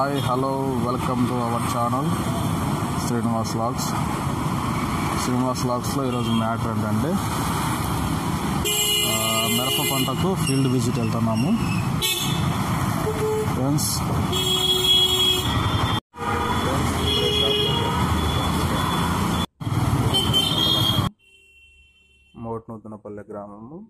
Hi hello welcome to our channel Srinivas vlogs. Srinivas వ్లాగ్స్లో ఈరోజు matter ఏంటంటే మిరప పంటకు ఫీల్డ్ విజిట్ వెళ్తున్నాము ఫ్రెండ్స్. మోట్నూతనపల్లె గ్రామము,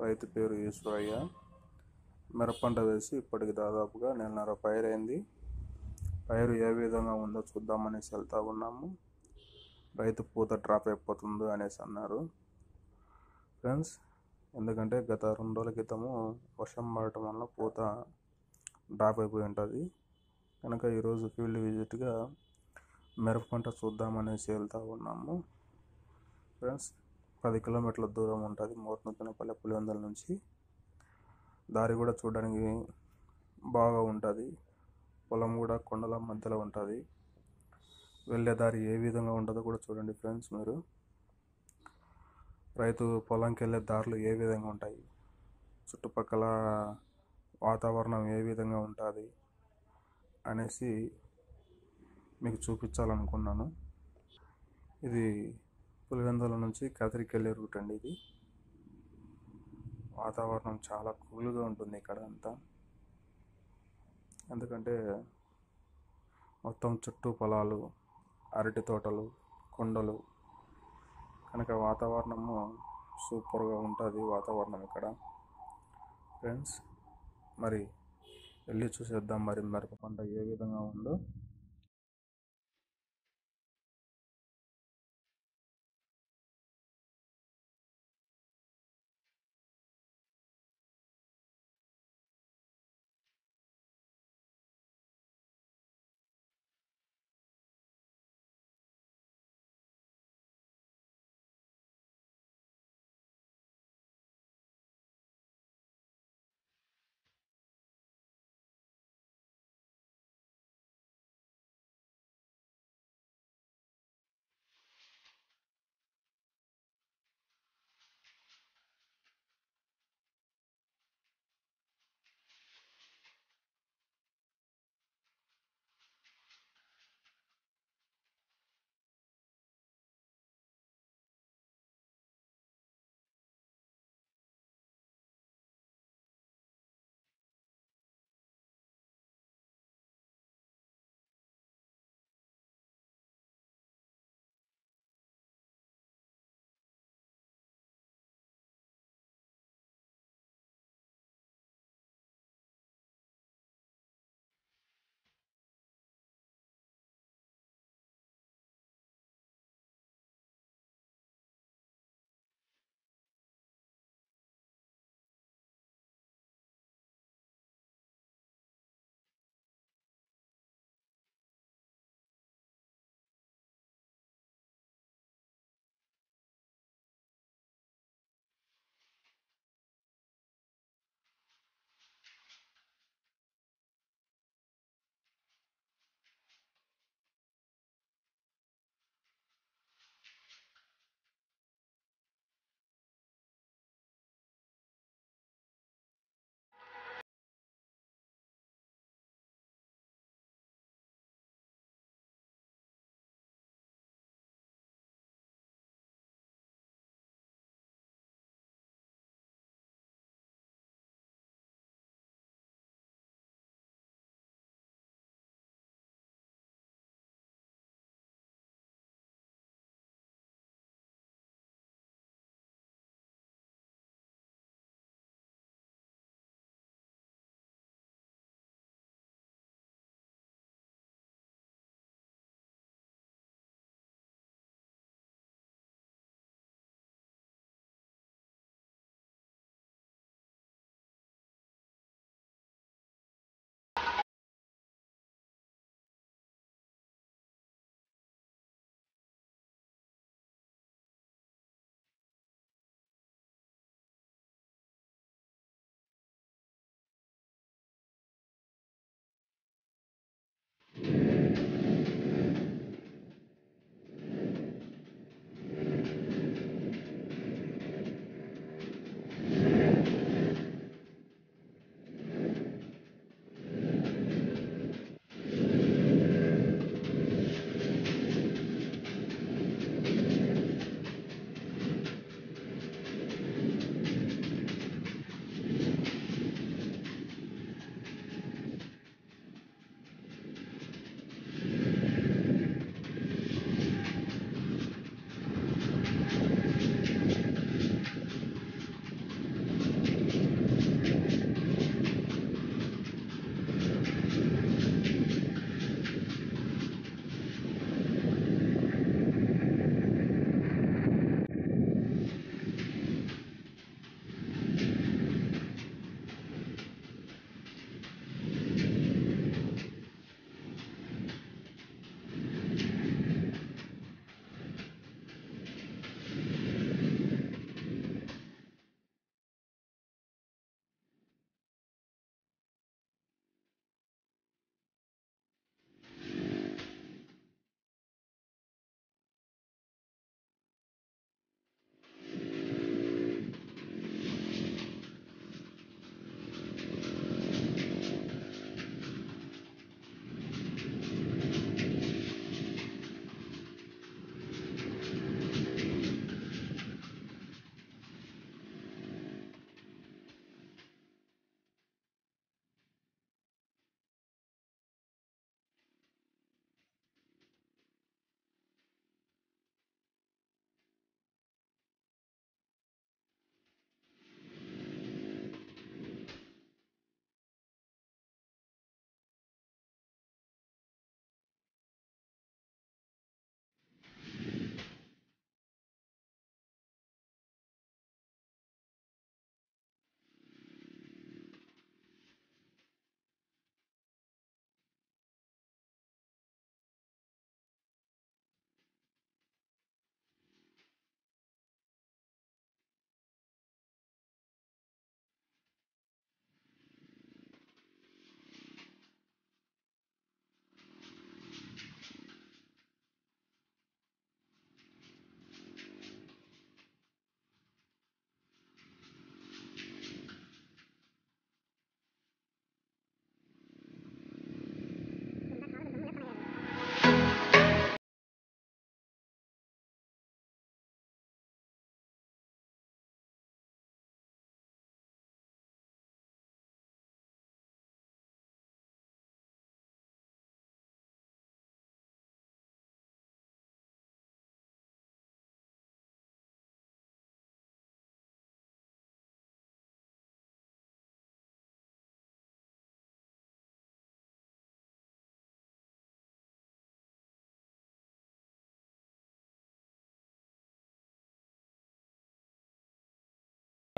రైతు పేరు ఈశ్వరయ్య. మిరప పంట వేసి ఇప్పటికి దాదాపుగా నెలన్నర పైరైంది. పైరు ఏ విధంగా ఉందో చూద్దామనేసి వెళ్తూ ఉన్నాము. రైతు పూత డ్రాప్ అయిపోతుందో అనేసి అన్నారు ఫ్రెండ్స్. ఎందుకంటే గత 2 రోజుల క్రితము వర్షం పడటం వల్ల పూత డ్రాప్ అయిపోయి ఉంటుంది. కనుక ఈరోజు ఫీల్డ్ విజిట్గా మిరప పంట చూద్దామనేసి వెళ్తూ ఉన్నాము ఫ్రెండ్స్. 10 కిలోమీటర్ల దూరం ఉంటుంది మోట్నూతనపల్లె పులివెందుల నుంచి. దారి కూడా చూడడానికి బాగా ఉంటుంది. పొలం కూడా కొండల మధ్యలో ఉంటుంది. వెళ్ళే దారి ఏ విధంగా ఉంటుందో కూడా చూడండి ఫ్రెండ్స్ మీరు. రైతు పొలంకి వెళ్ళే దారులు ఏ విధంగా ఉంటాయి, చుట్టుపక్కల వాతావరణం ఏ విధంగా ఉంటుంది అనేసి మీకు చూపించాలనుకున్నాను. ఇది పులివెందుల నుంచి కదిరికి వెళ్ళే రూట్ అండి. ఇది వాతావరణం చాలా కూల్గా ఉంటుంది ఇక్కడ అంతా. ఎందుకంటే మొత్తం చుట్టూ పొలాలు, అరటి తోటలు, కొండలు, కనుక వాతావరణము సూపర్గా ఉంటుంది వాతావరణం ఇక్కడ ఫ్రెండ్స్. మరి వెళ్ళి చూసేద్దాం మరి మిరప పంట ఏ విధంగా ఉందో.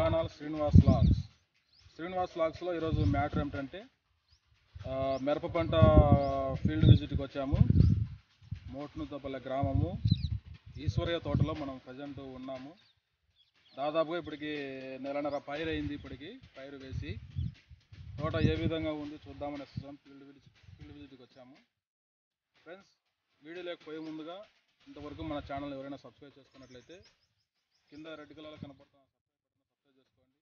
ఛానల్ శ్రీనివాస్ లాగ్స్లో ఈరోజు మ్యాటర్ ఏమిటంటే మిరప పంట ఫీల్డ్ విజిట్కి వచ్చాము. మోట్నుద్దపల్లె గ్రామము ఈశ్వరయ్య తోటలో మనం ప్రజెంట్ ఉన్నాము. దాదాపుగా ఇప్పటికి నెలన్నర పైరు అయింది. ఇప్పటికి పైరు వేసి తోట ఏ విధంగా ఉంది చూద్దామని వస్తాం. ఫీల్డ్ విజిట్కి వచ్చాము. ఫ్రెండ్స్, వీడియో లేకపోయే ముందుగా ఇంతవరకు మన ఛానల్ ఎవరైనా సబ్స్క్రైబ్ చేసుకున్నట్లయితే కింద రెడ్ కలర్లో కనపడుతున్న సబ్స్క్రైబ్ చేసుకోండి.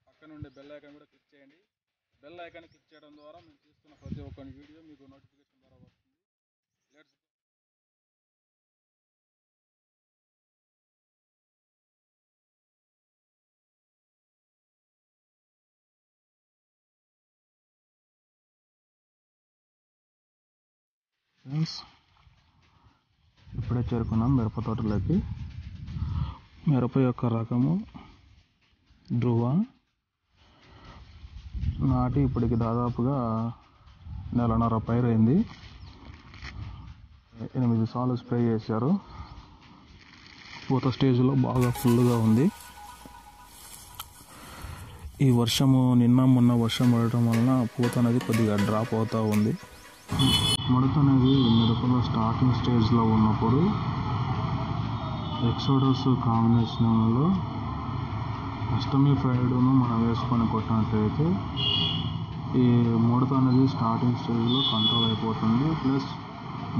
పక్కన ఉండే బెల్ ఐకాన్ కూడా క్లిక్ చేయండి. బెల్ ఐకాన్ క్లిక్ చేయడం ద్వారా మేము తీస్తున్న ప్రతి ఒక్క వీడియో మీకు నోటిఫికేషన్ ద్వారా వస్తుంది. లెట్స్ ఫ్రెండ్స్, ఇప్పుడే చేరుకున్నాం మిరప తోటలోకి. మిరప యొక్క రకము ధ్రువ. నాటి ఇప్పటికి దాదాపుగా నెలన్నర పైరు అయింది. 8 సార్లు స్ప్రే చేశారు. పూత స్టేజ్లో బాగా ఫుల్గా ఉంది. ఈ వర్షము మొన్న వర్షం పడటం వలన పూత అనేది కొద్దిగా డ్రాప్ అవుతూ ఉంది. ముడత అనేది మిరపలో స్టార్టింగ్ స్టేజ్లో ఉన్నప్పుడు ఎక్సోడస్ కాంబినేషన్లో అష్టమి ఫ్రైడ్ను మనం వేసుకొని కొట్టినట్లయితే ఈ ముడత అనేది స్టార్టింగ్ స్టేజ్లో కంట్రోల్ అయిపోతుంది. ప్లస్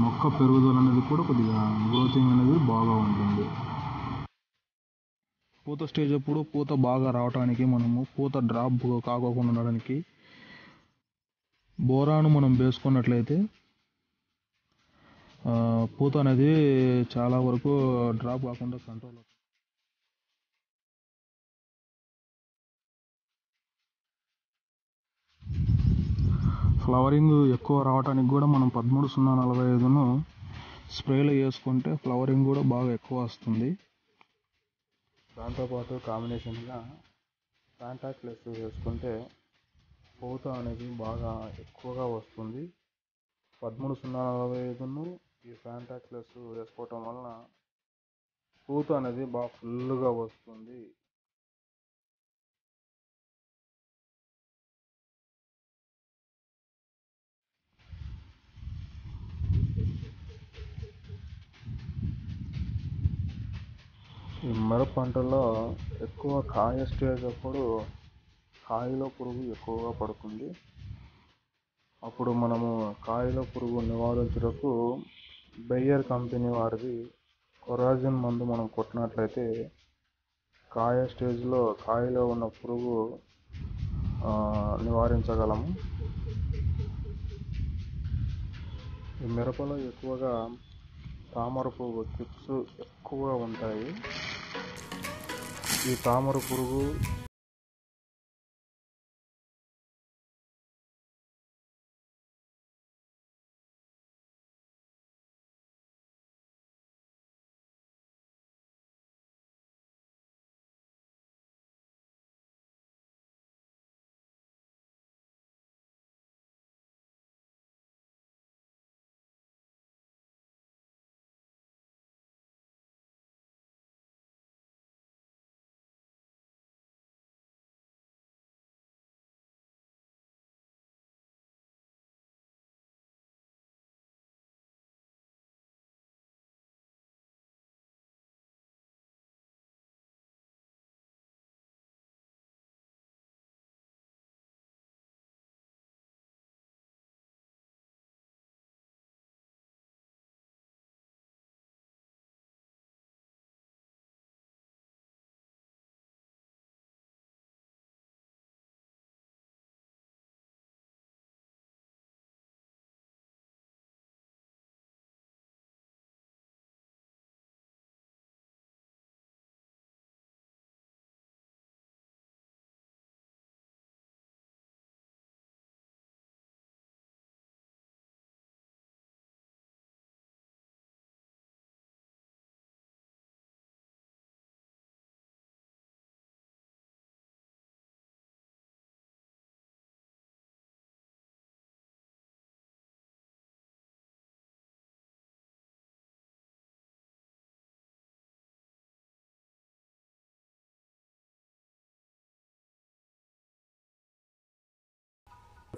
మొక్క పెరుగుదల అనేది కూడా కొద్దిగా గ్రోతింగ్ అనేది బాగా ఉంటుంది. పూత స్టేజ్ అప్పుడు పూత బాగా రావడానికి మనము పూత డ్రాప్ కాకోకుండా ఉండడానికి బోరాను మనం వేసుకున్నట్లయితే పూత అనేది చాలా వరకు డ్రాప్ కాకుండా కంట్రోల్ అవుతుంది. ఫ్లవరింగ్ ఎక్కువ రావడానికి కూడా మనం 13-0-45ను స్ప్రేలో వేసుకుంటే ఫ్లవరింగ్ కూడా బాగా ఎక్కువ వస్తుంది. దాంతోపాటు కాంబినేషన్గా ఫ్యాంటాక్లెస్ వేసుకుంటే పూత అనేది బాగా ఎక్కువగా వస్తుంది. 13-0-45ను ఈ ఫ్యాంటాక్లెస్ వేసుకోవటం వలన పూత అనేది బాగా ఫుల్గా వస్తుంది. ఈ మిరప పంటలో ఎక్కువ కాయ స్టేజ్ అప్పుడు కాయలో పురుగు ఎక్కువగా పడుతుంది. అప్పుడు మనము కాయలో పురుగు నివారించుటకు బేయర్ కంపెనీ వారిది కొరాజిన్ మందు మనం కొట్టినట్లయితే కాయ స్టేజ్లో కాయలో ఉన్న పురుగు నివారించగలము. ఈ మిరపలో ఎక్కువగా తామర పురుగు చిప్స్ ఎక్కువగా ఉంటాయి. ఈ తామర పురుగు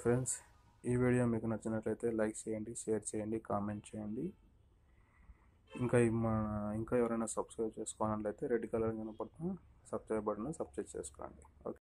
ఫ్రెండ్స్, ఈ వీడియో మీకు నచ్చినట్లయితే లైక్ చేయండి, షేర్ చేయండి, కామెంట్ చేయండి. ఇంకా ఎవరైనా సబ్స్క్రైబ్ చేసుకోవాలట్లయితే రెడ్ కలర్ కనపడుతున్న సబ్స్క్రైబ్ బటన్ సబ్స్క్రైబ్ చేసుకోండి. ఓకే.